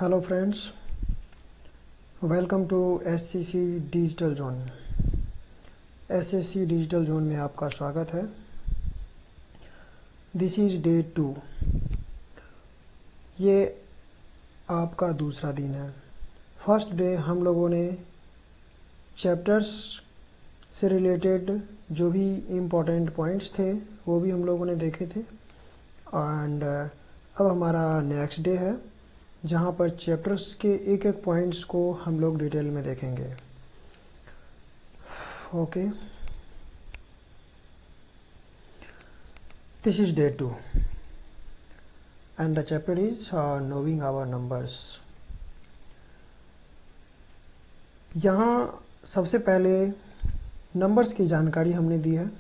Hello friends, welcome to SCC digital zone. SSC digital zone में आपका स्वागत है। This is day 2। ये आपका दूसरा दिन है। फर्स्ट डे हम लोगों ने चैप्टर्स से रिलेटेड जो भी इम्पोर्टेंट पॉइंट्स थे वो भी हम लोगों ने देखे थे, एंड अब हमारा नेक्स्ट डे है जहाँ पर चैप्टर्स के एक एक पॉइंट्स को हम लोग डिटेल में देखेंगे। Okay, this is day 2 and the chapter is knowing our numbers। यहाँ सबसे पहले नंबर्स की जानकारी हमने दी है।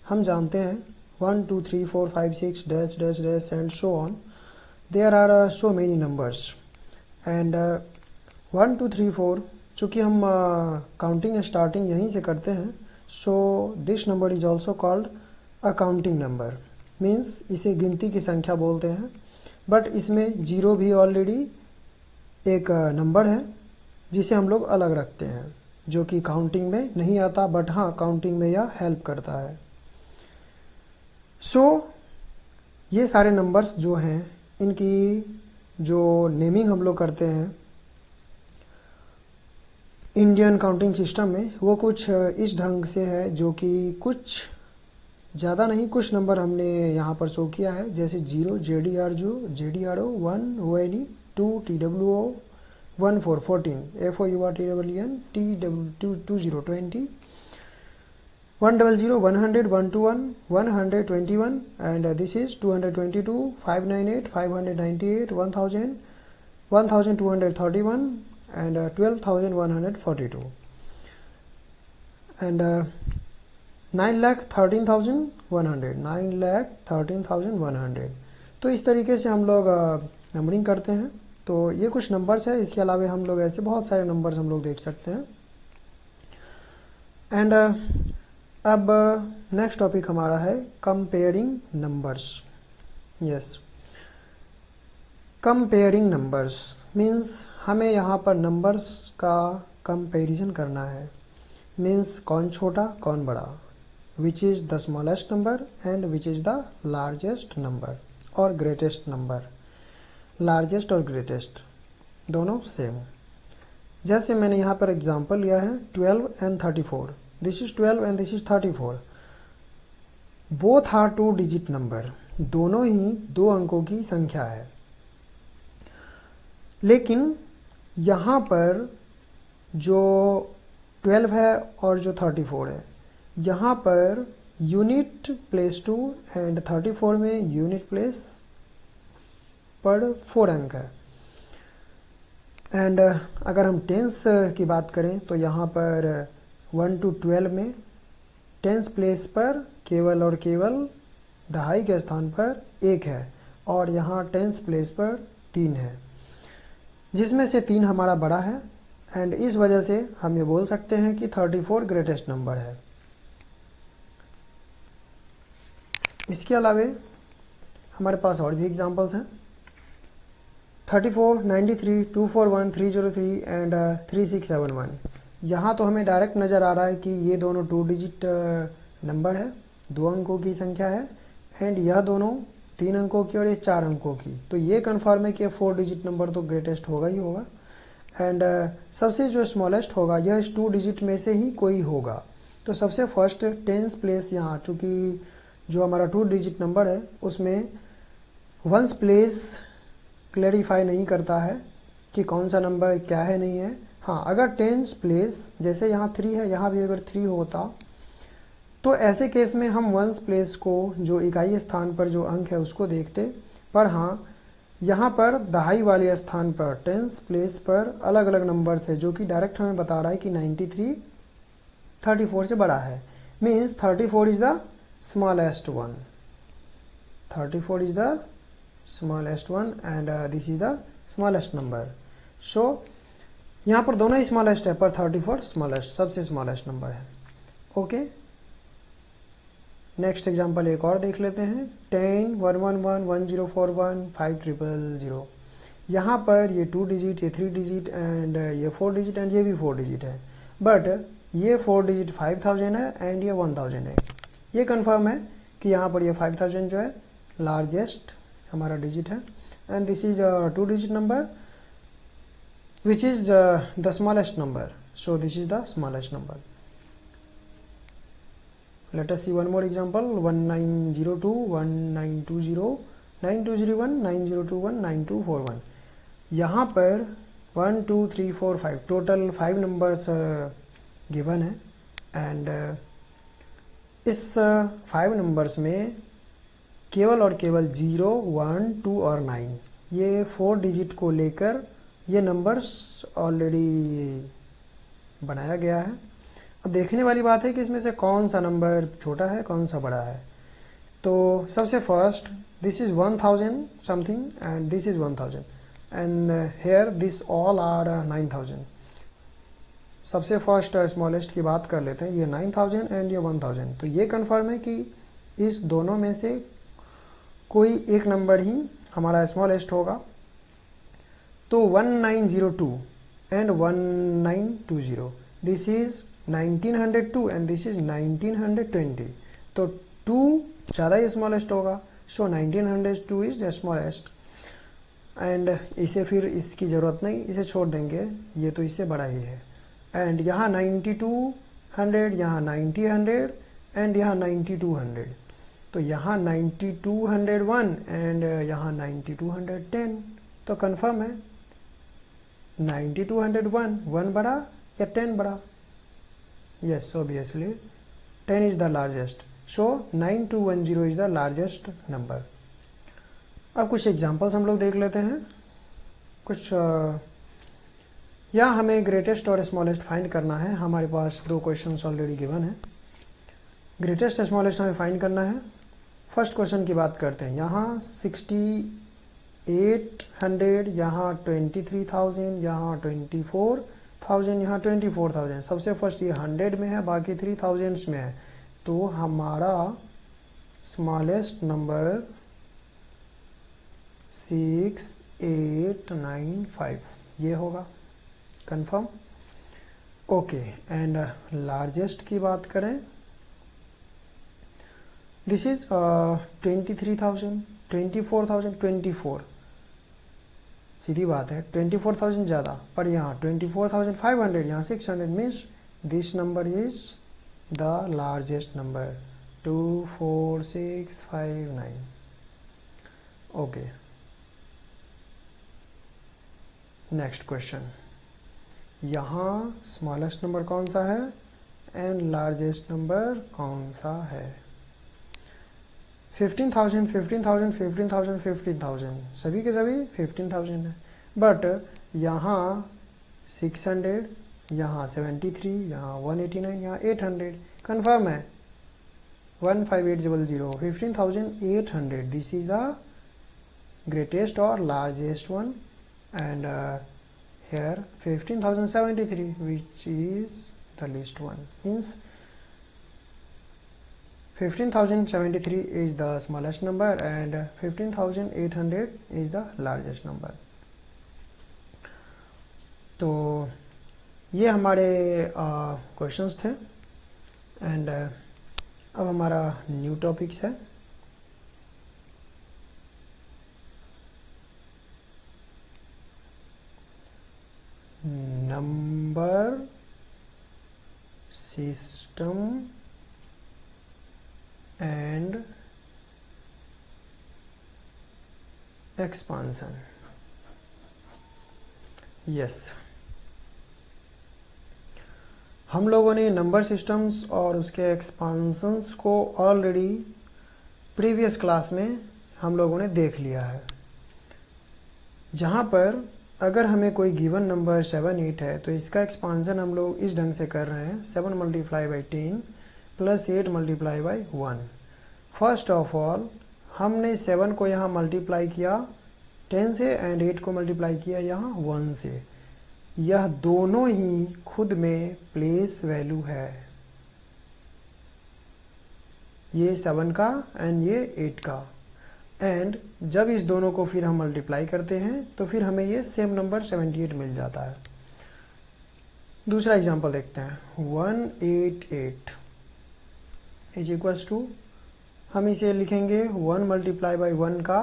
हम जानते हैं 1 2 3 4 5 6 dash dash dash and so on. There are so many numbers and 1 2 3 4 चूँकि हम काउंटिंग स्टार्टिंग यहीं से करते हैं, so this number is also called a counting number. Means इसे गिनती की संख्या बोलते हैं, बट इसमें जीरो भी ऑलरेडी एक नंबर है जिसे हम लोग अलग रखते हैं, जो कि काउंटिंग में नहीं आता, बट हाँ काउंटिंग में यह हेल्प करता है। सो ये सारे नंबर्स जो हैं इनकी जो नेमिंग हम लोग करते हैं इंडियन काउंटिंग सिस्टम में, वो कुछ इस ढंग से है, जो कि कुछ ज़्यादा नहीं, कुछ नंबर हमने यहाँ पर शो किया है, जैसे 0 JDRO 1 ONE 2 TWO 1 4 14 FOUR TWN TW 20 20 100 100 121 121 and this is 222 598 598 1000 1231 and 12,142 and 9,13,100 9,13,100। तो इस तरीके से हम लोग नंबरिंग करते हैं। तो ये कुछ नंबर्स है, इसके अलावा हम लोग ऐसे बहुत सारे नंबर्स हम लोग देख सकते हैं। एंड अब नेक्स्ट टॉपिक हमारा है comparing numbers. Yes, comparing numbers means हमें यहाँ पर नंबर्स का कंपैरिजन करना है। मीन्स कौन छोटा कौन बड़ा, which is the smallest number and which is the largest number और greatest number। largest और greatest दोनों सेम। जैसे मैंने यहाँ पर एग्जांपल लिया है 12 and 34। This is 12 and this is 34। Both are 2 digit number, दोनों ही 2 अंकों की संख्या है। लेकिन यहाँ पर जो 12 है और जो 34 है, यहाँ पर यूनिट प्लेस 2 एंड 34 में यूनिट प्लेस पर 4 अंक है। एंड अगर हम टेंस की बात करें तो यहाँ पर 1 to 12 में टेंस प्लेस पर केवल और केवल दहाई के स्थान पर 1 है, और यहाँ टेंस प्लेस पर 3 है, जिसमें से 3 हमारा बड़ा है। एंड इस वजह से हम ये बोल सकते हैं कि 34 ग्रेटेस्ट नंबर है। इसके अलावा हमारे पास और भी एग्जांपल्स हैं 34 93 241 303 एंड 3671। यहाँ तो हमें डायरेक्ट नज़र आ रहा है कि ये दोनों 2 डिजिट नंबर है, 2 अंकों की संख्या है, एंड यह दोनों 3 अंकों की और ये 4 अंकों की। तो ये कन्फर्म है कि 4 डिजिट नंबर तो ग्रेटेस्ट होगा ही होगा। एंड सबसे जो स्मॉलेस्ट होगा यह इस 2 डिजिट में से ही कोई होगा। तो सबसे फर्स्ट टेंस प्लेस यहाँ, चूँकि जो हमारा 2 डिजिट नंबर है उसमें वंस प्लेस क्लैरिफाई नहीं करता है कि कौन सा नंबर क्या है नहीं है। हाँ, अगर टेंस प्लेस जैसे यहाँ 3 है, यहाँ भी अगर 3 होता तो ऐसे केस में हम वंस प्लेस को, जो इकाई स्थान पर जो अंक है उसको देखते। पर हाँ, यहाँ पर दहाई वाले स्थान पर टेंस प्लेस पर अलग अलग नंबर्स है, जो कि डायरेक्ट हमें बता रहा है कि 93 34 से बड़ा है। Means 34 is the smallest one। 34 is the smallest one and this is the smallest number। so यहाँ पर दोनों ही smallest है, पर 34 smallest सबसे smallest नंबर है। ओके, नेक्स्ट एग्जांपल एक और देख लेते हैं 10 111 1041 5000। यहाँ पर ये 2 डिजिट, ये 3 डिजिट एंड ये 4 डिजिट एंड ये भी 4 डिजिट है, बट ये 4 डिजिट 5000 है एंड ये 1000 है। ये कंफर्म है कि यहाँ पर ये 5000 जो है लार्जेस्ट हमारा डिजिट है and this is 2 digit number which is the smallest number, so this is the smallest number. Let us see one more example. 1902 1920 9201 9021 9241। यहाँ पर 1 2 3 4 5 टोटल 5 नंबर्स गिवन है एंड इस 5 नंबर्स में केवल और केवल 0 1 2 और 9 ये 4 डिजिट को लेकर ये नंबर्स ऑलरेडी बनाया गया है। अब देखने वाली बात है कि इसमें से कौन सा नंबर छोटा है कौन सा बड़ा है। तो सबसे first this is 1000 something and this is 1000 and here this all are 9000। सबसे फर्स्ट स्मॉलेस्ट की बात कर लेते हैं, ये 9000 एंड ये 1000। तो ये कंफर्म है कि इस दोनों में से कोई एक नंबर ही हमारा स्मॉलेस्ट होगा। तो 1902 and 1920 this is 1902 and this is 1920। तो 2 ज़्यादा ही स्मॉलेस्ट होगा, सो 1902 इज द स्मॉलेस्ट एंड इसे फिर इसकी ज़रूरत नहीं, इसे छोड़ देंगे, ये तो इससे बड़ा ही है। एंड यहाँ 9200, यहाँ 9000 एंड यहाँ 9200। तो यहाँ 9201 एंड यहाँ 9210। तो कंफर्म है 9201 1 बड़ा या 10 बड़ा? Yes, obviously 10 is the largest, so 9210 is the largest number. अब कुछ एग्जांपल्स हम लोग देख लेते हैं। कुछ यहाँ हमें ग्रेटेस्ट और स्मॉलेस्ट फाइंड करना है। हमारे पास 2 क्वेश्चंस ऑलरेडी गिवन है। ग्रेटेस्ट स्मॉलेस्ट हमें फाइंड करना है। फर्स्ट क्वेश्चन की बात करते हैं। यहाँ 6800, यहाँ 23000, यहाँ 24000, यहाँ 24000। सबसे फर्स्ट ये 100 में है, बाकी 3000 में है। तो हमारा स्मॉलेस्ट नंबर 6895 ये होगा। कंफर्म? ओके। एंड लार्जेस्ट की बात करें, दिस इज 23,000, 24,000, 24। सीधी बात है, 24,000 ज़्यादा, पर यहाँ 24,500, यहाँ 600 means this number is the largest number 24659। Okay, next question. यहाँ स्मॉलेस्ट नंबर कौन सा है एंड लार्जेस्ट नंबर कौन सा है? 15,000, 15,000, 15,000, 15,000, सभी के सभी 15,000 है। बट यहाँ 600, यहाँ 73, यहाँ 189, यहाँ 800। कंफर्म है 15800, 15,800। दिस इज द ग्रेटेस्ट और largest one and here 15,073 which is the least one, means 15,073 is the smallest number and 15,800 is the largest number। तो ये हमारे क्वेश्चंस थे एंड अब हमारा न्यू टॉपिक्स है। Number system and expansion. Yes, हम लोगों ने नंबर सिस्टम्स और उसके एक्सपांशंस को ऑलरेडी प्रीवियस क्लास में हम लोगों ने देख लिया है, जहाँ पर अगर हमें कोई गिवन नंबर 7 8 है तो इसका एक्सपांशन हम लोग इस ढंग से कर रहे हैं, 7 multiply by 10 plus 8 multiply by 1। First of all हमने 7 को यहाँ मल्टीप्लाई किया 10 से एंड 8 को मल्टीप्लाई किया यहाँ 1 से। यह दोनों ही खुद में प्लेस वैल्यू है, ये 7 का एंड ये 8 का। एंड जब इस दोनों को फिर हम मल्टीप्लाई करते हैं तो फिर हमें ये सेम नंबर 78 मिल जाता है। दूसरा एग्जांपल देखते हैं। 188 इज इक्वल्स टू, हम इसे लिखेंगे 1 मल्टीप्लाई बाई 1 का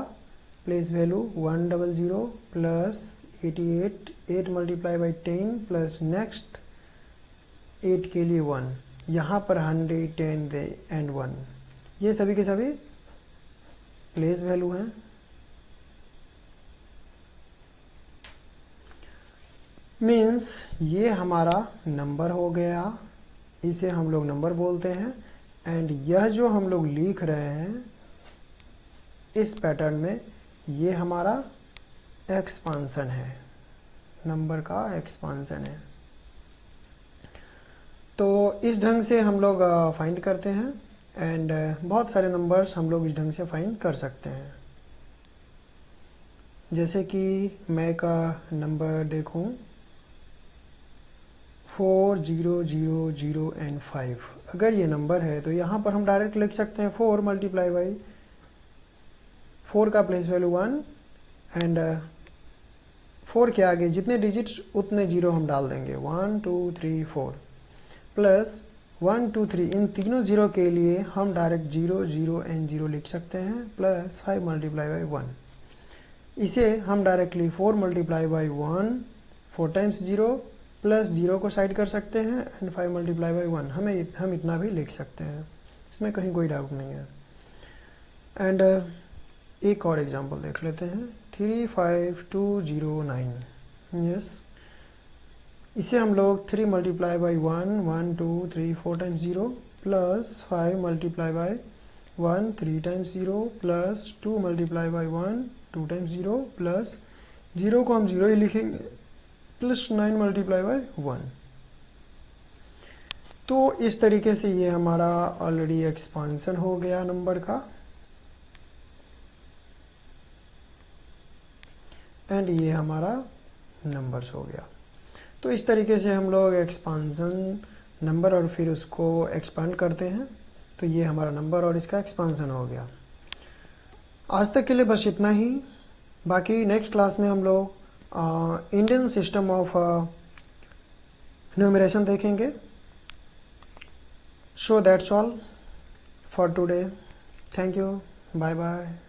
place value 100 plus 88, 8 multiply by 10 plus next 8 के लिए 1, यहाँ पर 110 एंड 1, ये सभी के सभी प्लेस वैल्यू हैं। मीन्स ये हमारा नंबर हो गया, इसे हम लोग नंबर बोलते हैं। एंड यह जो हम लोग लिख रहे हैं इस पैटर्न में, ये हमारा एक्सपांसन है, नंबर का एक्सपांसन है। तो इस ढंग से हम लोग फाइंड करते हैं एंड बहुत सारे नंबर्स हम लोग इस ढंग से फाइंड कर सकते हैं। जैसे कि मैं का नंबर देखूं 4 0 0 0 एंड 5, अगर ये नंबर है तो यहाँ पर हम डायरेक्ट लिख सकते हैं 4 मल्टीप्लाई बाई 4 का प्लेस वैल्यू 1 एंड 4 के आगे जितने डिजिट्स उतने जीरो हम डाल देंगे, 1 2 3 4 प्लस 1 2 3, इन तीनों जीरो के लिए हम डायरेक्ट 0 0 एंड 0 लिख सकते हैं, प्लस 5 मल्टीप्लाई बाई 1। इसे हम directly 4 multiply by 1 4 times 0 plus 0 को साइड कर सकते हैं एंड 5 मल्टीप्लाई बाई 1, हम इतना भी लिख सकते हैं, इसमें कहीं कोई डाउट नहीं है। एंड एक और एग्जांपल देख लेते हैं, 35209। यस, इसे हम लोग 3 multiply by 1 1 2 3 4 times 0 plus 5 multiply by 1 3 times 0 plus 2 multiply by 1 2 times 0 plus 0 को हम 0 ही लिखेंगे, प्लस 9 मल्टीप्लाई बाई 1। तो इस तरीके से ये हमारा ऑलरेडी एक्सपांसन हो गया नंबर का, एंड ये हमारा नंबर्स हो गया। तो इस तरीके से हम लोग एक्सपांसन नंबर और फिर उसको एक्सपांड करते हैं, तो ये हमारा नंबर और इसका एक्सपांसन हो गया। आज तक के लिए बस इतना ही, बाकी नेक्स्ट क्लास में हम लोग इंडियन सिस्टम ऑफ न्यूमरेशन देखेंगे। So that's all for today, thank you, bye bye.